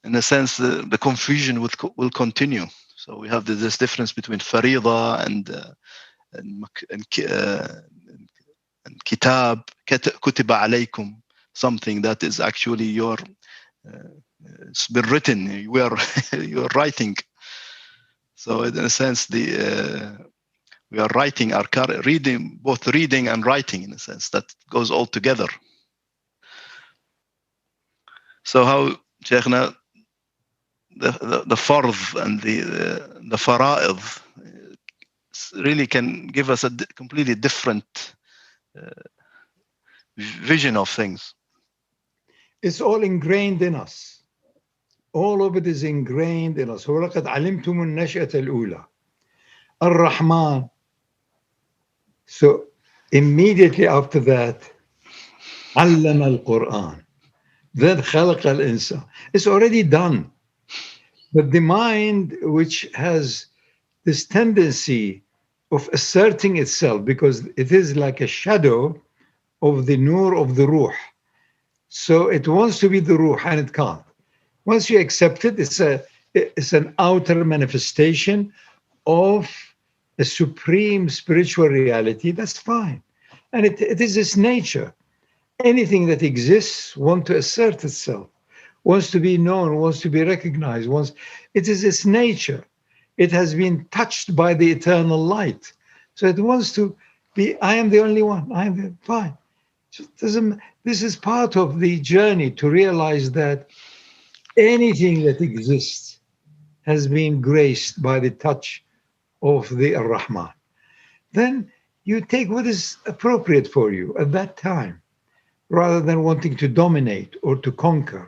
a sense, the confusion will continue. So we have this difference between farida and kitab, kutiba alaykum, something that is actually your, it's been written, you're writing. So in a sense, we are writing our reading, both reading and writing, in a sense that goes all together. So how, Shaykhna, the fardh and the fara'id really can give us a completely different vision of things. It's all ingrained in us. All of it is ingrained in us. وَلَقَدْ عَلِمْتُمُ النَّشْأَةَ الْأُولَى الرحمن. So immediately after that, علم القرآن. Then خلق الإنسان. It's already done. But the mind, which has this tendency of asserting itself, because it is like a shadow of the nur of the ruh. So it wants to be the ruh and it can't. Once you accept it, it's an outer manifestation of a supreme spiritual reality. That's fine. And it is its nature. Anything that exists wants to assert itself, wants to be known, wants to be recognized. It is its nature. It has been touched by the eternal light. So it wants to be, I am the only one. Fine. This is part of the journey to realize that anything that exists has been graced by the touch of the Ar-Rahman. Then you take what is appropriate for you at that time, rather than wanting to dominate or to conquer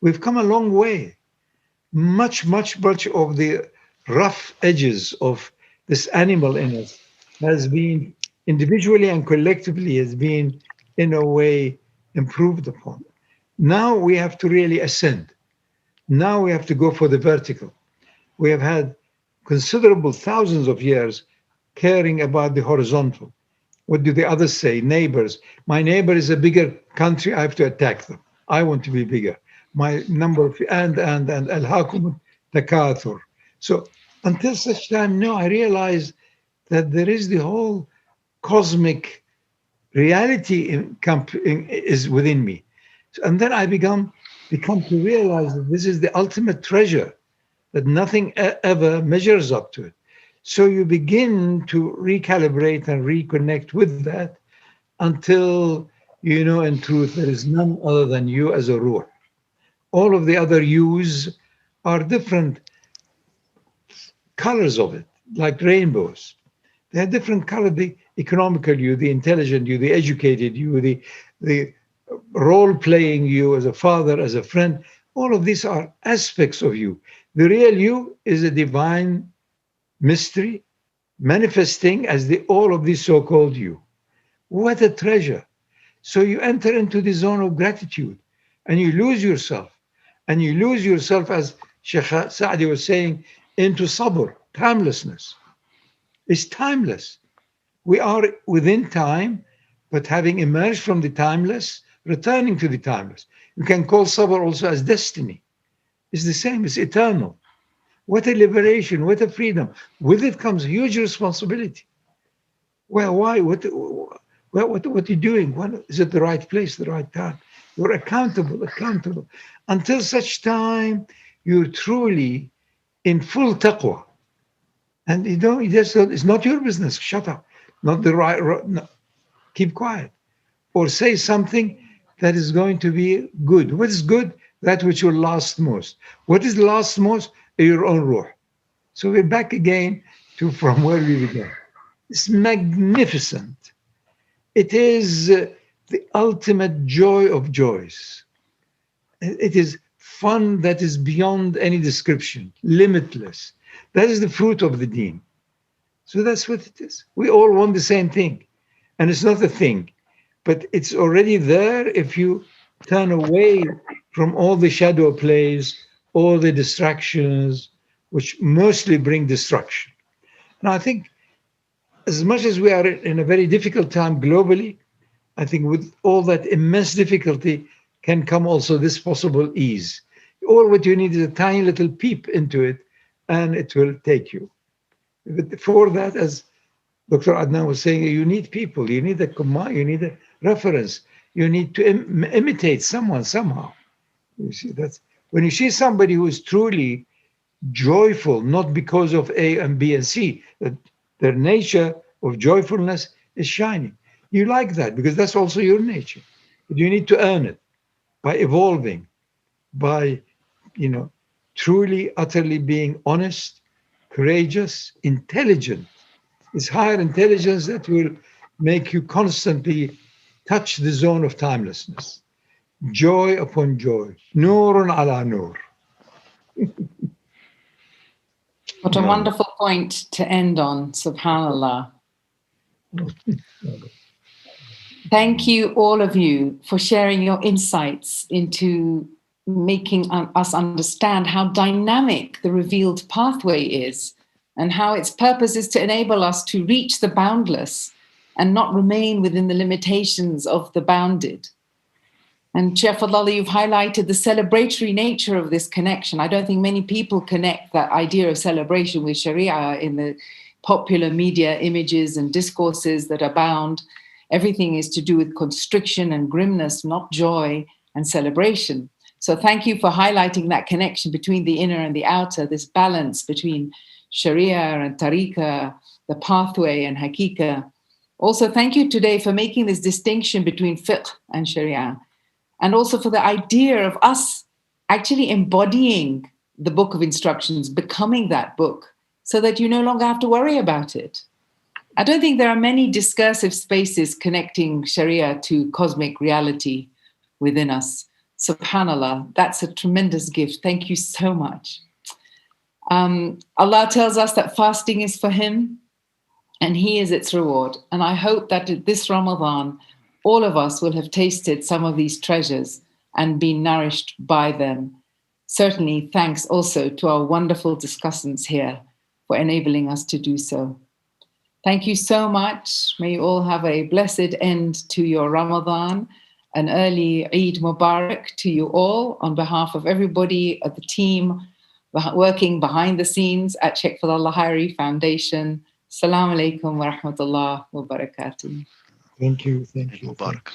We've come a long way. Much of the rough edges of this animal in us has been individually and collectively has been in a way improved upon. Now we have to really ascend. Now we have to go for the vertical. We have had considerable thousands of years caring about the horizontal. What do the others say? Neighbors. My neighbor is a bigger country, I have to attack them. I want to be bigger. My number of, and al-hakum takathur. So until such time, no, I realized that there is the whole cosmic reality is within me. And then I become to realize that this is the ultimate treasure, that nothing ever measures up to it. So you begin to recalibrate and reconnect with that until you know in truth there is none other than you as a ruh. All of the other yous are different colors of it, like rainbows. They are different colors, the economical you, the intelligent you, the educated you, the role-playing you as a father, as a friend. All of these are aspects of you. The real you is a divine mystery manifesting as all of these so-called you. What a treasure. So you enter into the zone of gratitude and you lose yourself. And you lose yourself, as Shaykh Saadi was saying, into sabr, timelessness. It's timeless. We are within time, but having emerged from the timeless, returning to the timeless. You can call sabr also as destiny. It's the same, it's eternal. What a liberation, what a freedom. With it comes huge responsibility. Well, why? What are you doing? Is it the right place, the right time? You're accountable. Until such time, you're truly in full taqwa. And it's not your business. Shut up. Not the right, no. Keep quiet. Or say something that is going to be good. What is good? That which will last most. What is last most? Your own ruh. So we're back again to from where we began. It's magnificent. It is the ultimate joy of joys. It is fun that is beyond any description, limitless. That is the fruit of the Deen. So that's what it is. We all want the same thing. And it's not a thing, but it's already there if you turn away from all the shadow plays, all the distractions, which mostly bring destruction. And I think as much as we are in a very difficult time globally, I think with all that immense difficulty can come also this possible ease. All what you need is a tiny little peep into it, and it will take you. But for that, as Dr. Adnan was saying you need people, you need a command, you need a reference, you need to imitate someone somehow. You see, that's when you see somebody who is truly joyful, not because of A and B and C, that their nature of joyfulness is shining. You like that because that's also your nature. But you need to earn it by evolving, by, truly, utterly being honest, courageous, intelligent. It's higher intelligence that will make you constantly touch the zone of timelessness. Joy upon joy. Nurun ala nur. What a wonderful point to end on, subhanAllah. Thank you, all of you, for sharing your insights into making us understand how dynamic the revealed pathway is and how its purpose is to enable us to reach the boundless and not remain within the limitations of the bounded. And Shaykh Fadhlalla, you've highlighted the celebratory nature of this connection. I don't think many people connect that idea of celebration with Shari'a in the popular media images and discourses that abound. Everything is to do with constriction and grimness, not joy and celebration. So thank you for highlighting that connection between the inner and the outer, this balance between Shari'a and tariqa, the pathway and haqiqa. Also, thank you today for making this distinction between fiqh and Shari'a, and also for the idea of us actually embodying the book of instructions, becoming that book, so that you no longer have to worry about it. I don't think there are many discursive spaces connecting Sharia to cosmic reality within us. SubhanAllah, that's a tremendous gift. Thank you so much. Allah tells us that fasting is for Him and He is its reward. And I hope that this Ramadan, all of us will have tasted some of these treasures and been nourished by them. Certainly, thanks also to our wonderful discussants here for enabling us to do so. Thank you so much. May you all have a blessed end to your Ramadan. An early Eid Mubarak to you all on behalf of everybody at the team working behind the scenes at Shaykh Fadhlalla Haeri Foundation. Assalamu alaikum wa rahmatullah wa barakatuh. Thank you. Thank you. Mubarak.